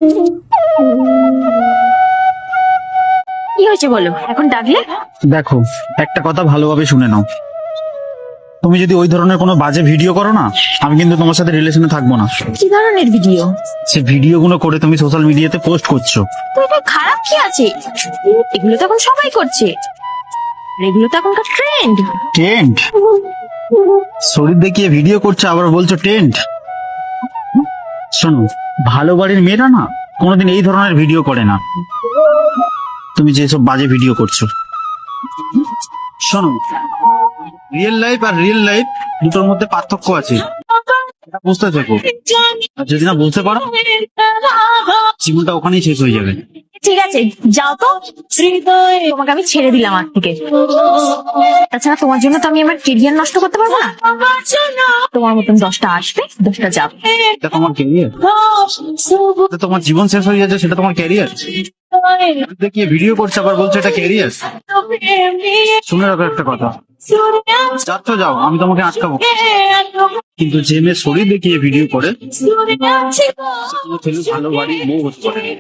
কি হয়েছে বলো, এখন ডাকলে? দেখো, একটা কথা ভালোভাবে শুনে নাও। তুমি যদি ওই ধরনের কোনো বাজে ভিডিও করো না, আমি কিন্তু তোমার সাথে রিলেশনে থাকবো না। কি ধরনের ভিডিও? সে ভিডিওগুলো করে তুমি সোশ্যাল মিডিয়াতে পোস্ট করছো। তো এটা খারাপ কি আছে? এগুলো তো এখন সবাই করছে, আর এগুলো তো এখনকার ট্রেন্ড। টেন্ট? শরীর দেখিয়ে ভিডিও করছে আবার বলছো টেন্ট? শোনো, ভালো বাড়ির মেয়েরা না কোনোদিন এই ধরনের ভিডিও করে না, তুমি যেসব বাজে ভিডিও করছো। শোনো, রিয়েল লাইফ আর রিয়েল লাইফ দুটোর মধ্যে পার্থক্য আছে, এটা বুঝতে থাকো। আর যদি না বুঝতে পারো, জীবনটা ওখানেই শেষ হয়ে যাবে। ঠিক আছে, যাও তো, তোমাকে আমি ছেড়ে দিলাম আজ থেকে। তাছাড়া তোমার জন্য তো আমি আমার কেরিয়ার নষ্ট করতে পারবো না। তোমার মতন 10টা আসবে, 10টা যাবে। এটা তোমার ক্যারিয়ার? তোমার জীবন শেষ হয়ে যাচ্ছে, সেটা তোমার ক্যারিয়ার? দেখিয়ে ভিডিও করছে আবার বলছো এটা ক্যারিয়ার? শুনে রাখো একটা কথা, যাচ্ছ যাও, আমি তোমাকে আটকাবো, কিন্তু যে মেয়ে শরীর দেখিয়ে ভিডিও করে সে কোনো ছেলে ভালো বাড়ির বউ হতে পারে না।